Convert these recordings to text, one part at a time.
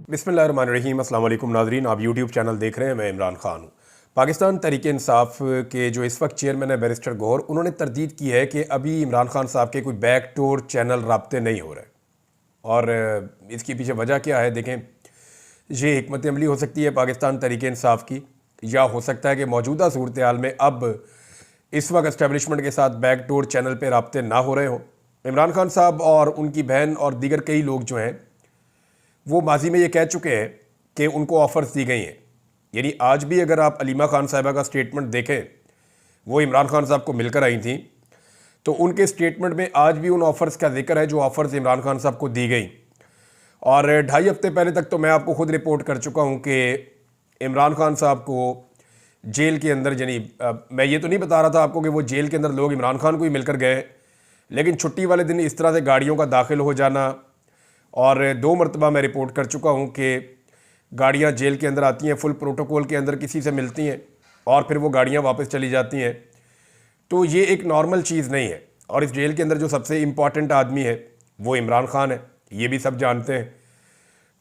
बिस्मिल्लाहिर्रहमानिर्रहीम। अस्सलाम वालेकुम नाज़रीन, आप यूट्यूब चैनल देख रहे हैं। मैं इमरान खान हूँ। पाकिस्तान तहरीक-ए-इंसाफ के जो इस वक्त चेयरमैन है बैरिस्टर गौहर, उन्होंने तरदीद की है कि अभी इमरान खान साहब के कोई बैक डोर चैनल राब्ते नहीं हो रहे। और इसके पीछे वजह क्या है देखें, ये हिकमत अमली हो सकती है पाकिस्तान तहरीक-ए-इंसाफ की, या हो सकता है कि मौजूदा सूरत हाल में अब इस वक्त इस्टेबलिशमेंट के साथ बैक डोर चैनल पर राब्ते ना हो रहे हो। इमरान खान साहब और उनकी बहन और दीगर कई लोग जो हैं वो माजी में ये कह चुके हैं कि उनको ऑफ़र्स दी गई हैं। यानी आज भी अगर आप अलीमा खान साहिबा का स्टेटमेंट देखें, वो इमरान खान साहब को मिलकर आई थी, तो उनके स्टेटमेंट में आज भी उन ऑफ़र्स का जिक्र है जो ऑफ़र्स इमरान खान साहब को दी गई। और 2.5 हफ्ते पहले तक तो मैं आपको खुद रिपोर्ट कर चुका हूँ कि इमरान खान साहब को जेल के अंदर, यानी मैं ये तो नहीं बता रहा था आपको कि वो जेल के अंदर लोग इमरान खान को ही मिलकर गए, लेकिन छुट्टी वाले दिन इस तरह से गाड़ियों का दाखिल हो जाना। और 2 मरतबा मैं रिपोर्ट कर चुका हूँ कि गाड़ियाँ जेल के अंदर आती हैं, फुल प्रोटोकॉल के अंदर किसी से मिलती हैं और फिर वो गाड़ियाँ वापस चली जाती हैं। तो ये एक नॉर्मल चीज़ नहीं है। और इस जेल के अंदर जो सबसे इम्पॉर्टेंट आदमी है वो इमरान खान है, ये भी सब जानते हैं।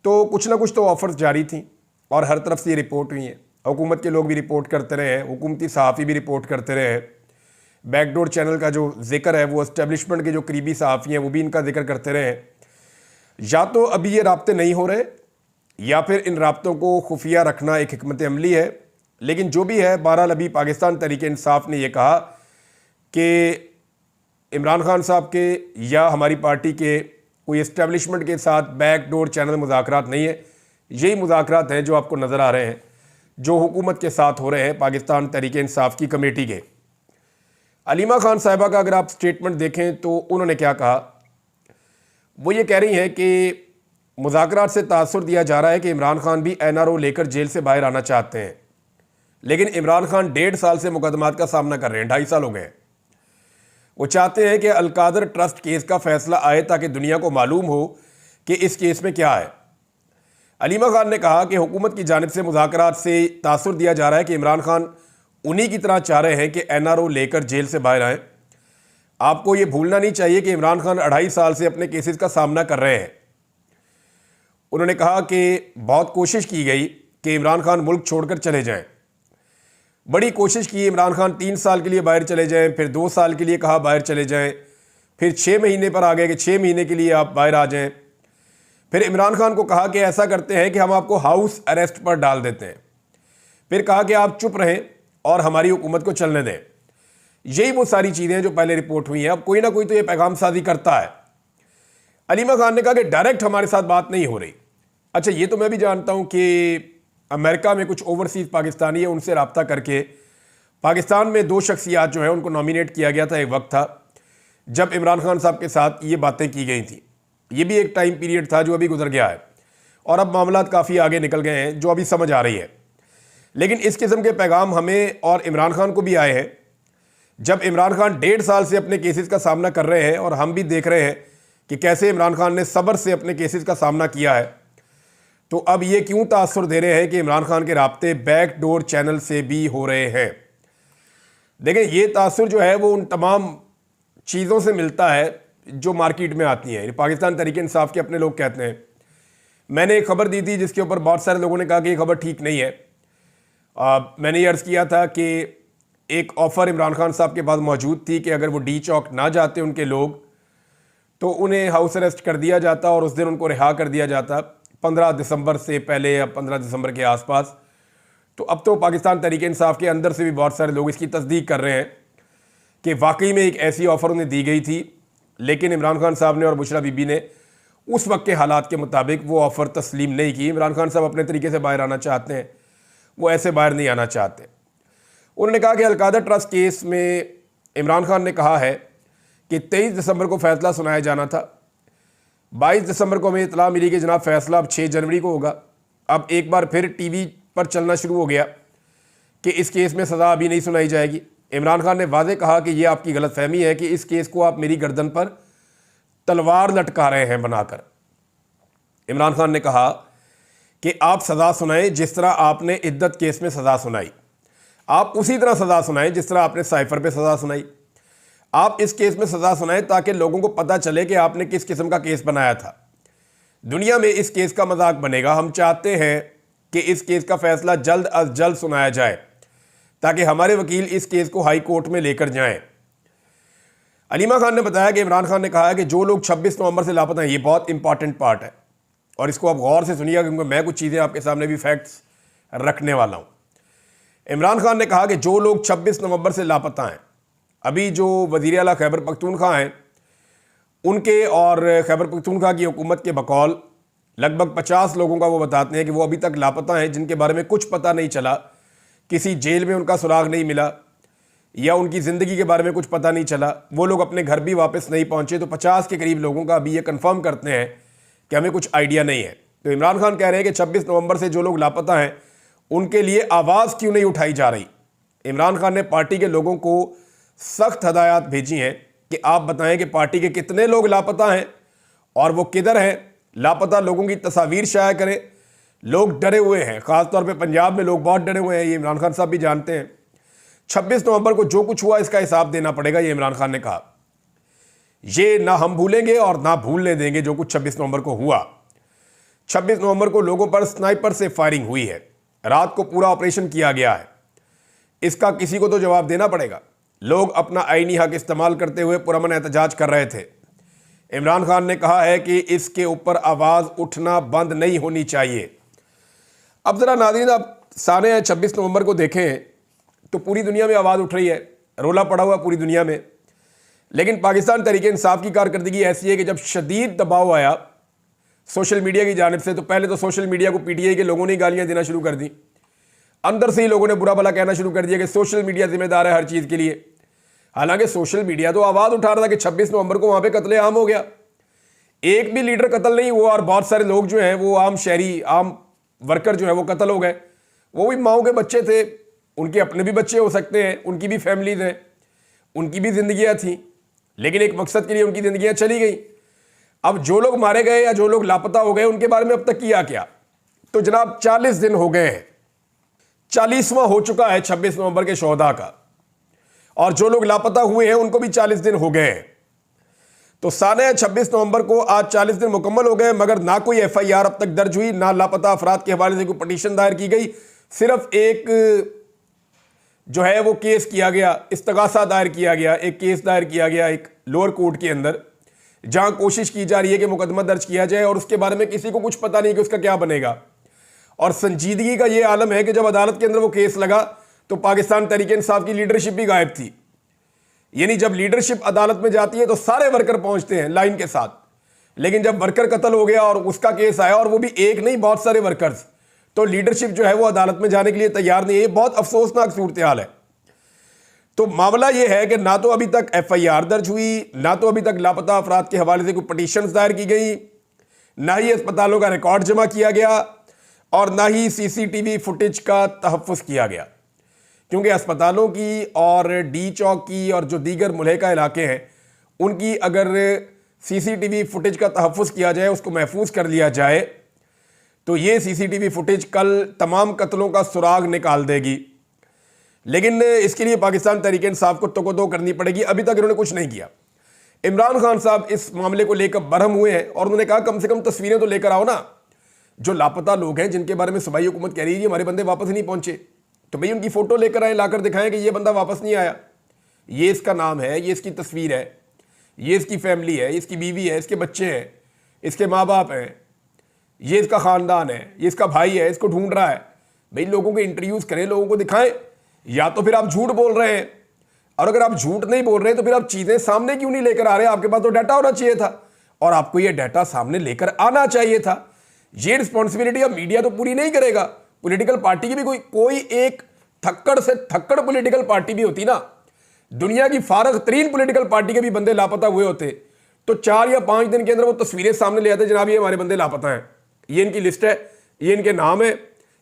तो कुछ ना कुछ तो ऑफ़र्स जारी थी और हर तरफ से ये रिपोर्ट हुई हैं। हुकूमत के लोग भी रिपोर्ट करते रहे हैं, हुकूमती सहाफ़ी भी रिपोर्ट करते रहे हैं। बैकडोर चैनल का जो जिक्र है वो इस्टेब्लिशमेंट के जो करीबी सहाफ़ी हैं वो भी इनका जिक्र करते रहे हैं। या तो अभी ये राब्ते नहीं हो रहे, या फिर इन राब्तों को खुफिया रखना एक हिकमत अमली है। लेकिन जो भी है, बहरहाल अभी पाकिस्तान तहरीक-ए-इंसाफ ने यह कहा कि इमरान खान साहब के या हमारी पार्टी के कोई इस्टेब्लिशमेंट के साथ बैक डोर चैनल मुज़ाकरात नहीं है। यही मुज़ाकरात हैं जो आपको नज़र आ रहे हैं, जो हुकूमत के साथ हो रहे हैं पाकिस्तान तहरीक-ए-इंसाफ की कमेटी के। अलीमा खान साहिबा का अगर आप स्टेटमेंट देखें तो उन्होंने क्या कहा, वो ये कह रही हैं कि मुज़ाकरात से तासुर दिया जा रहा है कि इमरान खान भी NRO लेकर जेल से बाहर आना चाहते हैं, लेकिन इमरान खान 1.5 साल से मुकदमात का सामना कर रहे हैं, 2.5 साल हो गए। वो चाहते हैं कि अलकादर ट्रस्ट केस का फैसला आए ताकि दुनिया को मालूम हो कि इस केस में क्या है। अलीमा खान ने कहा कि हुकूमत की जानिब से मुज़ाकरात से तासुर दिया जा रहा है कि इमरान खान उन्हीं की तरह चाह रहे हैं कि NRO लेकर जेल से बाहर आएँ। आपको ये भूलना नहीं चाहिए कि इमरान खान 2.5 साल से अपने केसेस का सामना कर रहे हैं। उन्होंने कहा कि बहुत कोशिश की गई कि इमरान खान मुल्क छोड़कर चले जाएं। बड़ी कोशिश की, इमरान खान 3 साल के लिए बाहर चले जाएं, फिर 2 साल के लिए कहा बाहर चले जाएं, फिर 6 महीने पर आ गए कि 6 महीने के लिए आप बाहर आ जाएं। फिर इमरान खान को कहा कि ऐसा करते हैं कि हम आपको हाउस अरेस्ट पर डाल देते हैं। फिर कहा कि आप चुप रहें और हमारी हुकूमत को चलने दें। यही वो सारी चीज़ें जो पहले रिपोर्ट हुई हैं। अब कोई ना कोई तो ये पैगाम साजी करता है। अलीमा खान ने कहा कि डायरेक्ट हमारे साथ बात नहीं हो रही। अच्छा, ये तो मैं भी जानता हूं कि अमेरिका में कुछ ओवरसीज़ पाकिस्तानी है, उनसे रब्ता करके पाकिस्तान में 2 शख्सियात जो हैं उनको नॉमिनेट किया गया था। एक वक्त था जब इमरान खान साहब के साथ ये बातें की गई थी। ये भी एक टाइम पीरियड था जो अभी गुजर गया है और अब मामलात काफ़ी आगे निकल गए हैं, जो अभी समझ आ रही है। लेकिन इस किस्म के पैगाम हमें और इमरान खान को भी आए हैं। जब इमरान खान 1.5 साल से अपने केसेस का सामना कर रहे हैं और हम भी देख रहे हैं कि कैसे इमरान खान ने सब्र से अपने केसेस का सामना किया है, तो अब ये क्यों तासुर दे रहे हैं कि इमरान खान के राब्ते बैक डोर चैनल से भी हो रहे हैं। देखें, ये तासुर जो है वो उन तमाम चीज़ों से मिलता है जो मार्केट में आती हैं। पाकिस्तान तहरीक-ए-इंसाफ के अपने लोग कहते हैं। मैंने एक खबर दी थी जिसके ऊपर बहुत सारे लोगों ने कहा कि ये खबर ठीक नहीं है। मैंने ये अर्ज़ किया था कि एक ऑफ़र इमरान खान साहब के पास मौजूद थी कि अगर वो डी चौक ना जाते उनके लोग, तो उन्हें हाउस अरेस्ट कर दिया जाता और उस दिन उनको रिहा कर दिया जाता 15 दिसंबर से पहले या 15 दिसंबर के आसपास। तो अब तो पाकिस्तान तहरीक-ए-इंसाफ के अंदर से भी बहुत सारे लोग इसकी तस्दीक कर रहे हैं कि वाकई में एक ऐसी ऑफ़र उन्हें दी गई थी, लेकिन इमरान खान साहब ने और बुशरा बीबी ने उस वक्त के हालात के मुताबिक वो ऑफ़र तस्लीम नहीं की। इमरान खान साहब अपने तरीके से बाहर आना चाहते हैं, वो ऐसे बाहर नहीं आना चाहते। उन्होंने कहा कि अलकादर ट्रस्ट केस में इमरान खान ने कहा है कि 23 दिसंबर को फैसला सुनाया जाना था। 22 दिसंबर को हमें इतला मिली कि जनाब फैसला अब 6 जनवरी को होगा। अब एक बार फिर टीवी पर चलना शुरू हो गया कि इस केस में सज़ा अभी नहीं सुनाई जाएगी। इमरान खान ने वाज़े कहा कि यह आपकी गलतफहमी है कि इस केस को आप मेरी गर्दन पर तलवार लटका रहे हैं बनाकर। इमरान खान ने कहा कि आप सज़ा सुनाएं जिस तरह आपने इद्दत केस में सज़ा सुनाई, आप उसी तरह सज़ा सुनाएं जिस तरह आपने साइफर पे सज़ा सुनाई। आप इस केस में सज़ा सुनाएं ताकि लोगों को पता चले कि आपने किस किस्म का केस बनाया था। दुनिया में इस केस का मजाक बनेगा। हम चाहते हैं कि इस केस का फैसला जल्द अज जल्द सुनाया जाए ताकि हमारे वकील इस केस को हाई कोर्ट में लेकर जाएं। अलीमा खान ने बताया कि इमरान खान ने कहा है कि जो लोग 26 नवंबर से लापता हैं, ये बहुत इंपॉर्टेंट पार्ट है और इसको आप गौर से सुनिएगा क्योंकि मैं कुछ चीज़ें आपके सामने भी फैक्ट्स रखने वाला हूं। इमरान खान ने कहा कि जो लोग 26 नवंबर से लापता हैं, अभी जो वज़ीर आला खैबर पख्तूनख्वा हैं उनके और खैबर पख्तूनख्वा की हुकूमत के बकौल लगभग 50 लोगों का वो बताते हैं कि वो अभी तक लापता हैं, जिनके बारे में कुछ पता नहीं चला, किसी जेल में उनका सुराग नहीं मिला या उनकी ज़िंदगी के बारे में कुछ पता नहीं चला, वो लोग अपने घर भी वापस नहीं पहुंचे। तो 50 के करीब लोगों का अभी ये कंफर्म करते हैं कि हमें कुछ आइडिया नहीं है। तो इमरान खान कह रहे हैं कि 26 नवंबर से जो लोग लापता हैं उनके लिए आवाज़ क्यों नहीं उठाई जा रही। इमरान खान ने पार्टी के लोगों को सख्त हदायत भेजी हैं कि आप बताएं कि पार्टी के कितने लोग लापता हैं और वो किधर हैं। लापता लोगों की तस्वीर शाया करें। लोग डरे हुए हैं, ख़ासतौर पे पंजाब में लोग बहुत डरे हुए हैं, ये इमरान खान साहब भी जानते हैं। 26 नवंबर को जो कुछ हुआ इसका हिसाब देना पड़ेगा, ये इमरान खान ने कहा। ये ना हम भूलेंगे और ना भूलने देंगे जो कुछ 26 नवंबर को हुआ। 26 नवंबर को लोगों पर स्नाइपर से फायरिंग हुई है, रात को पूरा ऑपरेशन किया गया है, इसका किसी को तो जवाब देना पड़ेगा। लोग अपना आईनी हक इस्तेमाल करते हुए पुरअमन एहतजाज कर रहे थे। इमरान खान ने कहा है कि इसके ऊपर आवाज़ उठना बंद नहीं होनी चाहिए। अब ज़रा नाज़रीन आप सारे 26 नवंबर को देखें तो पूरी दुनिया में आवाज़ उठ रही है, रोला पड़ा हुआ पूरी दुनिया में। लेकिन पाकिस्तान तहरीक इंसाफ की कारकर्दगी ऐसी है कि जब शदीद दबाव आया सोशल मीडिया की जानिब से, तो पहले तो सोशल मीडिया को पीटीआई के लोगों ने गालियाँ देना शुरू कर दी। अंदर से ही लोगों ने बुरा भला कहना शुरू कर दिया कि सोशल मीडिया जिम्मेदार है हर चीज़ के लिए। हालांकि सोशल मीडिया तो आवाज़ उठा रहा था कि 26 नवंबर को वहाँ पे कत्ले-आम हो गया, एक भी लीडर कत्ल नहीं हुआ और बहुत सारे लोग जो हैं वो आम शहरी, आम वर्कर जो है वो कत्ल हो गए। वो भी माओ के बच्चे थे, उनके अपने भी बच्चे हो सकते हैं, उनकी भी फैमिलीज हैं, उनकी भी जिंदगियां थी, लेकिन एक मकसद के लिए उनकी जिंदगियां चली गई। अब जो लोग मारे गए या जो लोग लापता हो गए उनके बारे में अब तक किया क्या? तो जनाब 40 दिन हो गए हैं, 40वां हो चुका है 26 नवंबर के शोहदा का, और जो लोग लापता हुए हैं उनको भी 40 दिन हो गए हैं। तो साने 26 नवंबर को आज 40 दिन मुकम्मल हो गए, मगर ना कोई FIR अब तक दर्ज हुई, ना लापता अफराद के हवाले से कोई पटिशन दायर की गई। सिर्फ एक जो है वो केस किया गया, इस्तगासा दायर किया गया, एक केस दायर किया गया एक लोअर कोर्ट के अंदर, जहां कोशिश की जा रही है कि मुकदमा दर्ज किया जाए और उसके बारे में किसी को कुछ पता नहीं कि उसका क्या बनेगा। और संजीदगी का ये आलम है कि जब अदालत के अंदर वो केस लगा तो पाकिस्तान तहरीक इंसाफ की लीडरशिप भी गायब थी। यानी जब लीडरशिप अदालत में जाती है तो सारे वर्कर पहुंचते हैं लाइन के साथ, लेकिन जब वर्कर कत्ल हो गया और उसका केस आया, और वो भी एक नहीं बहुत सारे वर्कर्स, तो लीडरशिप जो है वो अदालत में जाने के लिए तैयार नहीं है। ये बहुत अफसोसनाक सूरत हाल है। तो मामला ये है कि ना तो अभी तक FIR दर्ज हुई, ना तो अभी तक लापता अफराद के हवाले से कोई पटिशन दायर की गई, ना ही अस्पतालों का रिकॉर्ड जमा किया गया और ना ही CCTV फुटेज का तहफ़्फ़ुज़ किया गया। क्योंकि अस्पतालों की और डी चौक की और जो दीगर मुल्हिका इलाके हैं उनकी अगर CCTV फुटेज का तहफ़्फ़ुज़ किया जाए, उसको महफूज कर लिया जाए, तो ये CCTV फुटेज कल तमाम कत्लों का सुराग निकाल देगी। लेकिन इसके लिए पाकिस्तान तहरीक इंसाफ को तोको दो करनी पड़ेगी। अभी तक इन्होंने कुछ नहीं किया। इमरान खान साहब इस मामले को लेकर बरहम हुए हैं और उन्होंने कहा कम से कम तस्वीरें तो लेकर आओ ना। जो लापता लोग हैं जिनके बारे में सूबाई हुकूमत कह रही है हमारे बंदे वापस नहीं पहुंचे, तो भाई उनकी फ़ोटो लेकर आए, लाकर दिखाएं कि ये बंदा वापस नहीं आया, ये इसका नाम है, ये इसकी तस्वीर है, ये इसकी फैमिली है, इसकी बीवी है, इसके बच्चे हैं, इसके माँ बाप हैं, ये इसका ख़ानदान है, ये इसका भाई है, इसको ढूंढ रहा है। भाई लोगों के इंटरव्यूज़ करें, लोगों को दिखाएं। या तो फिर आप झूठ बोल रहे हैं, और अगर आप झूठ नहीं बोल रहे तो फिर आप चीज़ें सामने क्यों नहीं लेकर आ रहे? आपके पास तो डाटा होना चाहिए था और आपको ये डाटा सामने लेकर आना चाहिए था। ये रिस्पॉन्सिबिलिटी अब मीडिया तो पूरी नहीं करेगा। पॉलिटिकल पार्टी की भी कोई एक थक्कड़ से थक्कड़ पॉलिटिकल पार्टी भी होती ना, दुनिया की फारग तरीन पॉलिटिकल पार्टी के भी बंदे लापता हुए होते, तो 4 या 5 दिन के अंदर वो तस्वीरें सामने ले आते, जनाब ये हमारे बंदे लापता हैं, ये इनकी लिस्ट है, ये इनके नाम है,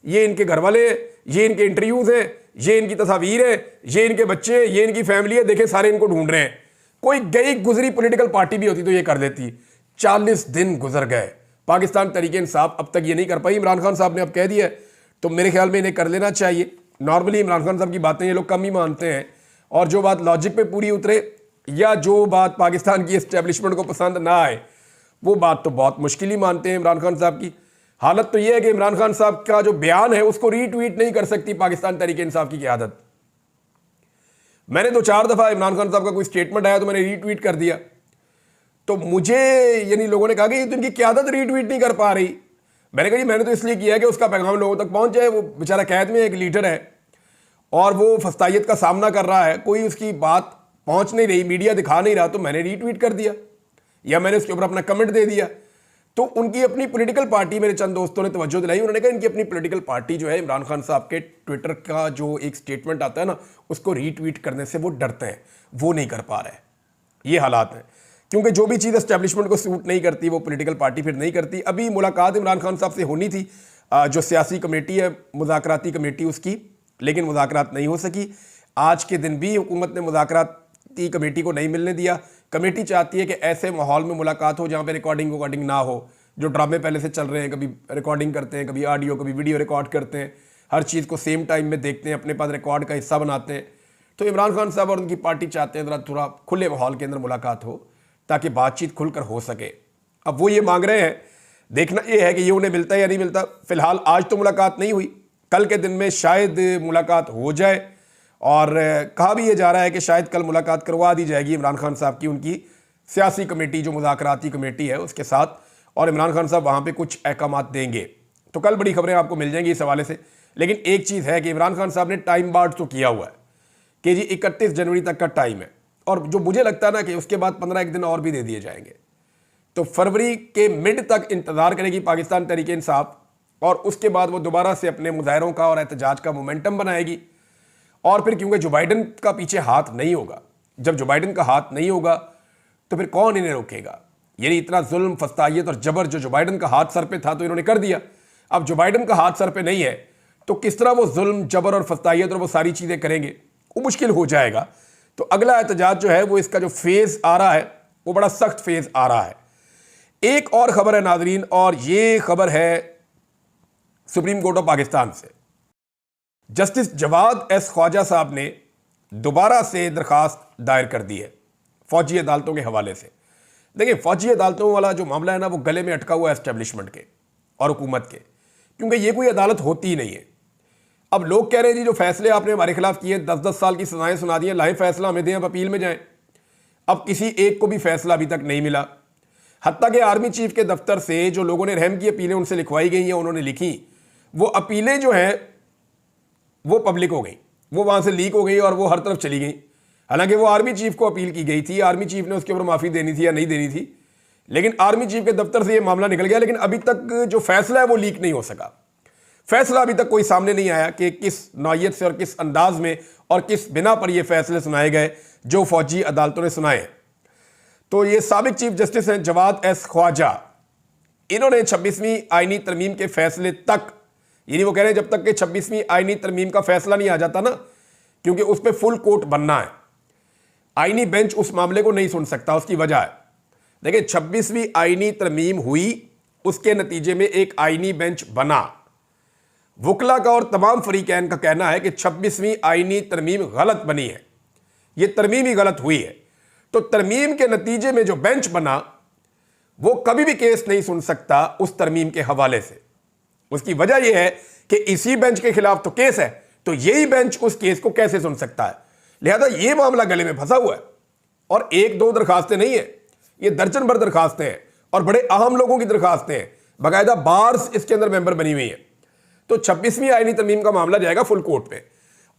ये इनके घर वाले हैं, ये इनके इंटरव्यूज़ हैं, ये इनकी तस्वीर है, ये इनके बच्चे, ये इनकी फैमिली है, देखे सारे इनको ढूंढ रहे हैं। कोई गई गुजरी पॉलिटिकल पार्टी भी होती तो ये कर देती। 40 दिन गुजर गए, पाकिस्तान तहरीक इंसाफ अब तक ये नहीं कर पाई। इमरान खान साहब ने अब कह दिया, तो मेरे ख्याल में इन्हें कर लेना चाहिए। नॉर्मली इमरान खान साहब की बातें ये लोग कम ही मानते हैं, और जो बात लॉजिक पे पूरी उतरे या जो बात पाकिस्तान की एस्टेब्लिशमेंट को पसंद ना आए वो बात तो बहुत मुश्किल ही मानते हैं इमरान खान साहब की। हालत तो ये है कि इमरान खान साहब का जो बयान है उसको रीट्वीट नहीं कर सकती पाकिस्तान तहरीक इंसाफ की क़यादत। मैंने 2-4 दफ़ा इमरान खान साहब का कोई स्टेटमेंट आया तो मैंने रीट्वीट कर दिया, तो मुझे यानी लोगों ने कहा कि ये तो इनकी क़यादत रीट्वीट नहीं कर पा रही। मैंने कहा जी मैंने तो इसलिए किया कि उसका पैगाम लोगों तक पहुंच जाए। वो बेचारा कैद में एक लीडर है और वो फस्तायत का सामना कर रहा है, कोई उसकी बात पहुंच नहीं रही, मीडिया दिखा नहीं रहा, तो मैंने रीट्वीट कर दिया या मैंने उसके ऊपर अपना कमेंट दे दिया। तो उनकी अपनी पॉलिटिकल पार्टी, मेरे चंद दोस्तों ने तवज्जो दिलाई, उन्होंने कहा इनकी अपनी पॉलिटिकल पार्टी जो है इमरान खान साहब के ट्विटर का जो एक स्टेटमेंट आता है ना उसको रीट्वीट करने से वो डरते हैं, वो नहीं कर पा रहे। ये हालात हैं, क्योंकि जो भी चीज़ एस्टेब्लिशमेंट को सूट नहीं करती वो पॉलिटिकल पार्टी फिर नहीं करती। अभी मुलाकात इमरान खान साहब से होनी थी, जो सियासी कमेटी है, मुज़ाकराती कमेटी उसकी, लेकिन मुज़ाकरात नहीं हो सकी। आज के दिन भी हुकूमत ने मुज़ाकराती कमेटी को नहीं मिलने दिया। कमेटी चाहती है कि ऐसे माहौल में मुलाकात हो जहाँ पे रिकॉर्डिंग ना हो। जो ड्रामे पहले से चल रहे हैं, कभी रिकॉर्डिंग करते हैं, कभी ऑडियो, कभी वीडियो रिकॉर्ड करते हैं, हर चीज़ को सेम टाइम में देखते हैं, अपने पास रिकॉर्ड का हिस्सा बनाते हैं। तो इमरान खान साहब और उनकी पार्टी चाहते हैं थोड़ा खुले माहौल के अंदर मुलाकात हो ताकि बातचीत खुलकर हो सके। अब वो ये मांग रहे हैं, देखना ये है कि ये उन्हें मिलता है या नहीं मिलता। फिलहाल आज तो मुलाकात नहीं हुई, कल के दिन में शायद मुलाकात हो जाए और कहा भी ये जा रहा है कि शायद कल मुलाकात करवा दी जाएगी इमरान खान साहब की उनकी सियासी कमेटी, जो मुज़ाकराती कमेटी है उसके साथ, और इमरान खान साहब वहाँ पे कुछ अहकामात देंगे। तो कल बड़ी खबरें आपको मिल जाएंगी इस हवाले से। लेकिन एक चीज़ है कि इमरान खान साहब ने टाइम बार्ड तो किया हुआ है कि जी 31 जनवरी तक का टाइम है, और जो मुझे लगता है ना कि उसके बाद 15 दिन और भी दे दिए जाएंगे। तो फरवरी के मिड तक इंतज़ार करेगी पाकिस्तान तहरीक इंसाफ, और उसके बाद वो दोबारा से अपने मुजाहरों का और एहतजाज का मोमेंटम बनाएगी। और फिर क्योंकि जो बाइडन का पीछे हाथ नहीं होगा, जब जो बाइडन का हाथ नहीं होगा तो फिर कौन इन्हें रोकेगा। यानी इतना जुल्म, फस्तायत और जबर जो बाइडन का हाथ सर पे था तो इन्होंने कर दिया। अब जो बाइडन का हाथ सर पे नहीं है तो किस तरह वो जुल्म, जबर और फस्तायत और वो सारी चीज़ें करेंगे, वो मुश्किल हो जाएगा। तो अगला एहतजाज जो है वो इसका जो फेज़ आ रहा है वो बड़ा सख्त फेज़ आ रहा है। एक और ख़बर है नाजरीन, और ये खबर है सुप्रीम कोर्ट ऑफ पाकिस्तान से। जस्टिस जवाद एस ख्वाजा साहब ने दोबारा से दरखास्त दायर कर दी है फौजी अदालतों के हवाले से। देखिए, फौजी अदालतों वाला जो मामला है ना वो गले में अटका हुआ है एस्टेब्लिशमेंट के और हुकूमत के, क्योंकि ये कोई अदालत होती ही नहीं है। अब लोग कह रहे हैं जी जो फैसले आपने हमारे खिलाफ किए, 10-10 साल की सजाएं सुना दी हैं, लाएं फैसला हमें दें, अब अपील में जाएं। अब किसी एक को भी फैसला अभी तक नहीं मिला। हत्ता के आर्मी चीफ के दफ्तर से जो लोगों ने रहम की अपीलें उनसे लिखवाई गई हैं, उन्होंने लिखी, वो अपीलें जो हैं वो पब्लिक हो गई, वो वहाँ से लीक हो गई और वो हर तरफ चली गई। हालांकि वो आर्मी चीफ को अपील की गई थी, आर्मी चीफ ने उसके ऊपर माफ़ी देनी थी या नहीं देनी थी, लेकिन आर्मी चीफ के दफ्तर से ये मामला निकल गया। लेकिन अभी तक जो फैसला है वो लीक नहीं हो सका। फैसला अभी तक कोई सामने नहीं आया कि किस नौयत से और किस अंदाज में और किस बिना पर ये फैसले सुनाए गए जो फौजी अदालतों ने सुनाए। तो ये साबिक चीफ जस्टिस हैं जवाद एस ख्वाजा, इन्होंने 26वीं आईनी तरमीम के फैसले तक, यानी वो कह रहे हैं जब तक कि 26वीं आईनी तरमीम का फैसला नहीं आ जाता ना, क्योंकि उस पर फुल कोर्ट बनना है, आईनी बेंच उस मामले को नहीं सुन सकता। उसकी वजह है, देखिए 26वीं आईनी तरमीम हुई, उसके नतीजे में एक आईनी बेंच बना। वकला का और तमाम फरीकैन का कहना है कि 26वीं आईनी तरमीम गलत बनी है, ये तरमीम ही गलत हुई है। तो तरमीम के नतीजे में जो बेंच बना वो कभी भी केस नहीं सुन सकता उस तरमीम के हवाले से। उसकी वजह यह है कि इसी बेंच के खिलाफ तो केस है, तो यही बेंच उस केस को कैसे सुन सकता है। लिहाजा ये मामला गले में फंसा हुआ है, और 1-2 दरखास्तें नहीं है, ये दर्जन भर दरखास्तें हैं और बड़े अहम लोगों की दरखास्तें हैं, बाकायदा बार्स इसके अंदर मेंबर बनी हुई है। तो 26वीं आईनी तरमीम का मामला जाएगा फुल कोर्ट पे,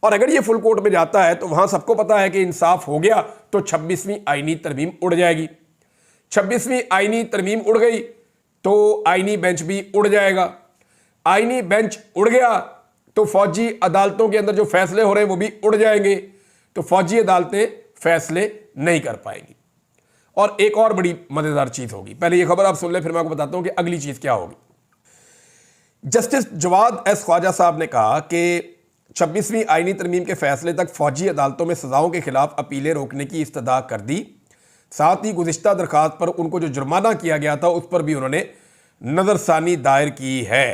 और अगर ये फुल कोर्ट में जाता है तो वहां सबको पता है कि इंसाफ हो गया तो 26वीं आईनी तरमीम उड़ जाएगी। 26वीं आईनी तरमीम उड़ गई तो आईनी बेंच भी उड़ जाएगा। आईनी बेंच उड़ गया तो फौजी अदालतों के अंदर जो फैसले हो रहे हैं वो भी उड़ जाएंगे, तो फौजी अदालतें फैसले नहीं कर पाएंगी। और एक और बड़ी मजेदार चीज होगी, पहले ये खबर आप सुन लें फिर मैं आपको बताता हूं कि अगली चीज क्या होगी। जस्टिस जवाद एस ख्वाजा साहब ने कहा कि 26वीं आईनी तरमीम के फैसले तक फौजी अदालतों में सजाओं के खिलाफ अपीलें रोकने की इस्तदा कर दी। साथ ही गुज़िश्ता दरखास्त पर उनको जो जुर्माना किया गया था उस पर भी उन्होंने नज़रसानी दायर की है।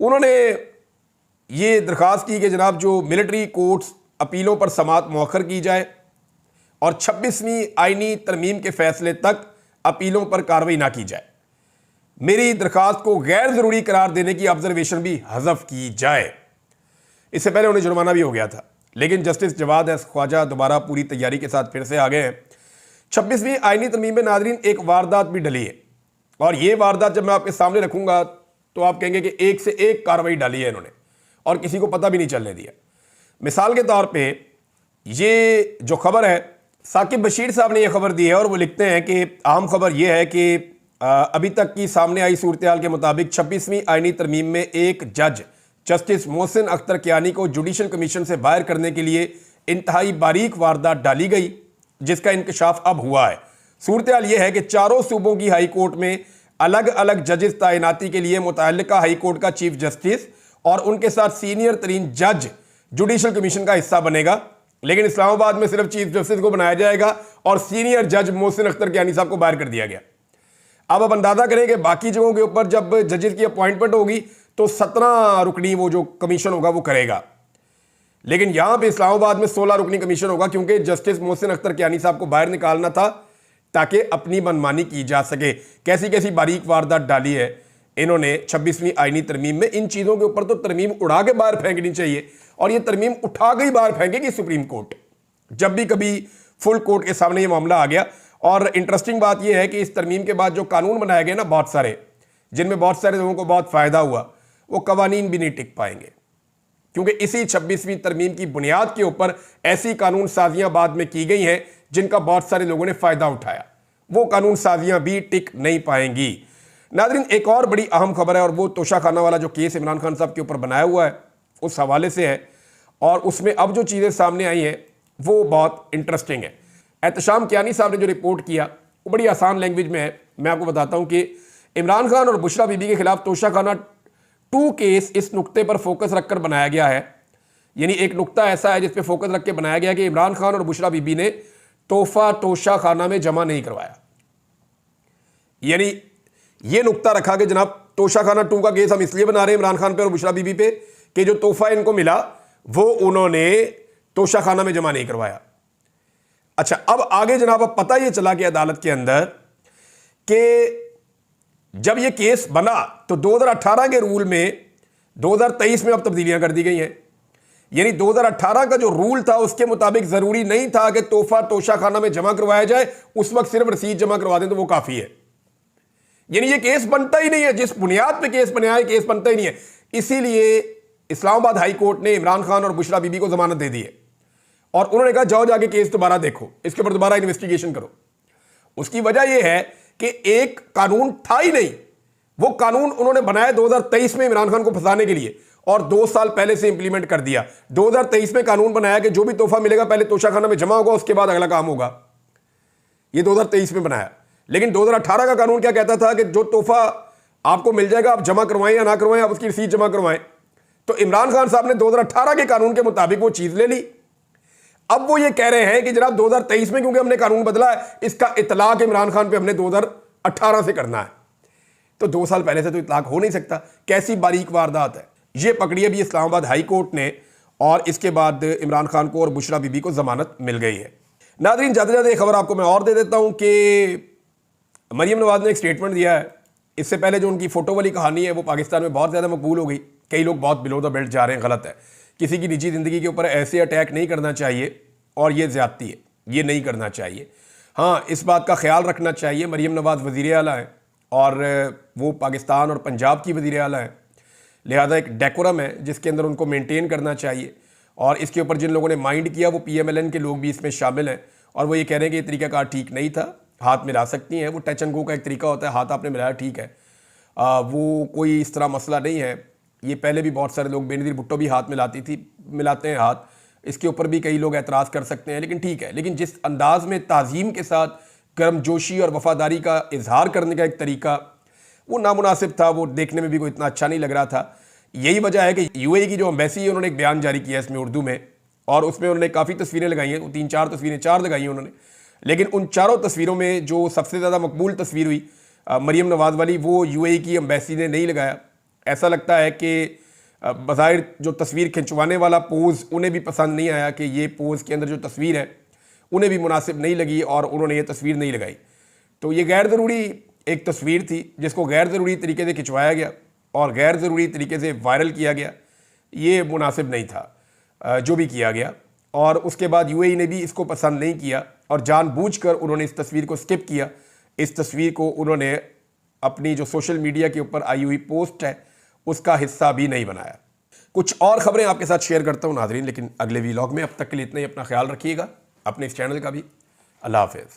उन्होंने ये दरखास्त की कि जनाब जो मिलिट्री कोर्ट्स अपीलों पर समाअत मौखर की जाए और 26वीं आईनी तरमीम के फैसले तक अपीलों पर कार्रवाई ना की जाए। मेरी दरखास्त को गैर ज़रूरी करार देने की ऑब्जर्वेशन भी हज़फ की जाए। इससे पहले उन्हें जुर्माना भी हो गया था, लेकिन जस्टिस जवाद एस ख्वाजा दोबारा पूरी तैयारी के साथ फिर से आ गए हैं। 26वीं आईनी तरमीम में नाज़रीन एक वारदात भी डली है, और ये वारदात जब मैं आपके सामने रखूंगा तो आप कहेंगे कि एक से एक कार्रवाई डाली है इन्होंने और किसी को पता भी नहीं चलने दिया। मिसाल के तौर पे ये जो खबर है, साकिब बशीर साहब ने यह खबर दी है और वो लिखते हैं कि अहम खबर यह है कि अभी तक की सामने आई सूरत के मुताबिक 26वीं आईनी तरमीम में एक जज जस्टिस मोहसिन अख्तर कियानी को जुडिशल कमीशन से बाहर करने के लिए इंतहाई बारीक वारदात डाली गई, जिसका इंकशाफ अब हुआ है। सूरत यह है कि चारों सूबों की हाई कोर्ट में अलग अलग जजेस तैनाती के लिए मुतल्लिका हाई कोर्ट का चीफ जस्टिस और उनके साथ सीनियर तरीन जज जुडिशल कमीशन का हिस्सा बनेगा, लेकिन इस्लामाबाद में सिर्फ चीफ जस्टिस को बनाया जाएगा और सीनियर जज मोहसिन अख्तर कियानी साहब को बाहर कर दिया गया। अब आप अंदाजा करें कि बाकी जगहों के ऊपर जब जजेस की अपॉइंटमेंट होगी तो 17 रुकनी वो जो कमीशन होगा वो करेगा, लेकिन यहां पे इस्लामाबाद में 16 रुकनी कमीशन होगा, क्योंकि जस्टिस मोहसिन अख्तर कियानी साहब को बाहर निकालना था ताकि अपनी मनमानी की जा सके। कैसी कैसी बारीक वारदात डाली है इन्होंने 26वीं आईनी तरमीम में। इन चीज़ों के ऊपर तो तरमीम उड़ा के बाहर फेंकनी चाहिए, और ये तरमीम उठा के ही बाहर फेंकेगी सुप्रीम कोर्ट जब भी कभी फुल कोर्ट के सामने ये मामला आ गया। और इंटरेस्टिंग बात यह है कि इस तरमीम के बाद जो कानून बनाए गए ना बहुत सारे, जिनमें बहुत सारे लोगों को बहुत फ़ायदा हुआ, वो कवानीन भी नहीं टिक पाएंगे, क्योंकि इसी 26वीं तरमीम की बुनियाद के ऊपर ऐसी कानून साजियां बाद में की गई हैं जिनका बहुत सारे लोगों ने फ़ायदा उठाया। वो कानून साजियां भी टिक नहीं पाएंगी। नाज़रीन, एक और बड़ी अहम खबर है, और वो तोशा खाना वाला जो केस इमरान खान साहब के ऊपर बनाया हुआ है उस हवाले से है, और उसमें अब जो चीज़ें सामने आई हैं वो बहुत इंटरेस्टिंग है। एहतशाम कियानी साहब ने जो रिपोर्ट किया वो बड़ी आसान लैंग्वेज में है। मैं आपको बताता हूँ कि इमरान खान और बुशरा बीबी के खिलाफ तोशा खाना 2 केस इस नुक्ते पर फोकस रखकर बनाया गया है। यानी एक नुक्ता ऐसा है जिस पे फोकस रख के बनाया गया कि इमरान खान और बुशरा बीबी ने तोहफा तोशा खाना में जमा नहीं करवाया। यानी ये नुक्ता रखा कि जनाब तोशा खाना 2 का केस हम इसलिए बना रहे हैं इमरान खान पे और बुशरा बीबी पे कि जो तोहफा इनको मिला वो उन्होंने तोशा खाना में जमा नहीं करवाया। अच्छा, अब आगे जनाब अब पता ये चला कि अदालत के अंदर कि जब ये केस बना तो 2018 के रूल में 2023 में अब तब्दीलियां कर दी गई हैं। यानी 2018 का जो रूल था उसके मुताबिक जरूरी नहीं था कि तोहफा तोशा खाना में जमा करवाया जाए, उस वक्त सिर्फ रसीद जमा करवा दें तो वो काफी है। यानी ये केस बनता ही नहीं है, जिस बुनियाद पे केस बनाया है केस बनता ही नहीं है। इसीलिए इस्लामाबाद हाई कोर्ट ने इमरान खान और बुशरा बीबी को जमानत दे दी है, और उन्होंने कहा जाओ जाके केस दोबारा देखो, इसके ऊपर दोबारा इन्वेस्टिगेशन करो। उसकी वजह यह है कि एक कानून था ही नहीं, वो कानून उन्होंने बनाया 2023 में इमरान खान को फंसाने के लिए, और 2 साल पहले से इंप्लीमेंट कर दिया। 2023 में कानून बनाया कि जो भी तोहफा मिलेगा पहले तोशा खाना में जमा होगा, उसके बाद अगला काम होगा। ये 2023 में बनाया, लेकिन 2018 का कानून क्या कहता था कि जो तोहफा आपको मिल जाएगा आप जमा करवाएं या ना करवाएं, आप उसकी रसीद जमा करवाएं। तो इमरान खान साहब ने 2018 के कानून के मुताबिक वो चीज ले ली। अब वो ये कह रहे हैं कि जनाब 2023 में क्योंकि हमने कानून बदला है, इसका इतलाक इमरान खान पे हमने 2018 से करना है। तो 2 साल पहले से तो इतलाक हो नहीं सकता। कैसी बारीक वारदात है। ये पकड़ी अभी इस्लामाबाद हाई कोर्ट ने, और इसके बाद इमरान खान को और बुशरा बीबी को जमानत मिल गई है। नाज़रीन, ज़्यादा से ज़्यादा एक खबर आपको मैं और दे देता हूँ कि मरियम नवाज ने एक स्टेटमेंट दिया है। इससे पहले जो उनकी फ़ोटो वाली कहानी है वो पाकिस्तान में बहुत ज़्यादा मकबूल हो गई। कई लोग बहुत बिलो द बेल्ट जा रहे हैं, गलत है। किसी की निजी ज़िंदगी के ऊपर ऐसे अटैक नहीं करना चाहिए, और ये ज़्यादती है, ये नहीं करना चाहिए। हाँ, इस बात का ख्याल रखना चाहिए, मरियम नवाज वज़ीर आला हैं और वो पाकिस्तान और पंजाब की वज़ीर आला हैं, लिहाजा एक डेकोरम है जिसके अंदर उनको मेंटेन करना चाहिए। और इसके ऊपर जिन लोगों ने माइंड किया वो PMLN के लोग भी इसमें शामिल हैं, और वो ये कह रहे हैं कि ये तरीकाकार ठीक नहीं था। हाथ मिला सकती हैं, वो टच एंड गो का एक तरीका होता है, हाथ आपने मिलाया ठीक है, वो कोई इस तरह मसला नहीं है। ये पहले भी बहुत सारे लोग, बेनज़ीर भुट्टो भी हाथ मिलाते हैं हाथ, इसके ऊपर भी कई लोग एतराज़ कर सकते हैं, लेकिन ठीक है। लेकिन जिस अंदाज में ताज़ीम के साथ गर्मजोशी और वफादारी का इजहार करने का एक तरीका वो नामुनासिब था, वो देखने में भी कोई इतना अच्छा नहीं लग रहा था। यही वजह है कि UAE की जो एम्बेसी है उन्होंने एक बयान जारी किया इसमें उर्दू में, और उसमें उन्होंने काफ़ी तस्वीरें लगाई हैं, 3-4 तस्वीरें 4 लगाई हैं उन्होंने। लेकिन उन चारों तस्वीरों में जो सबसे ज़्यादा मकबूल तस्वीर हुई मरियम नवाज वाली, वो UAE की एम्बेसी ने नहीं लगाया। ऐसा लगता है कि बज़ाहिर जो तस्वीर खिंचवाने वाला पोज़ उन्हें भी पसंद नहीं आया, कि ये पोज़ के अंदर जो तस्वीर है उन्हें भी मुनासिब नहीं लगी और उन्होंने ये तस्वीर नहीं लगाई। तो ये गैर ज़रूरी एक तस्वीर थी जिसको गैर ज़रूरी तरीके से खिंचवाया गया और गैर ज़रूरी तरीके से वायरल किया गया। ये मुनासिब नहीं था जो भी किया गया, और उसके बाद यूएई ने भी इसको पसंद नहीं किया और जानबूझकर उन्होंने इस तस्वीर को स्किप किया। इस तस्वीर को उन्होंने अपनी जो सोशल मीडिया के ऊपर आई हुई पोस्ट है उसका हिस्सा भी नहीं बनाया। कुछ और ख़बरें आपके साथ शेयर करता हूँ नाज़रीन, लेकिन अगले व्लॉग में। अब तक के लिए इतना ही। अपना ख्याल रखिएगा, अपने इस चैनल का भी। अल्लाह हाफ़िज़।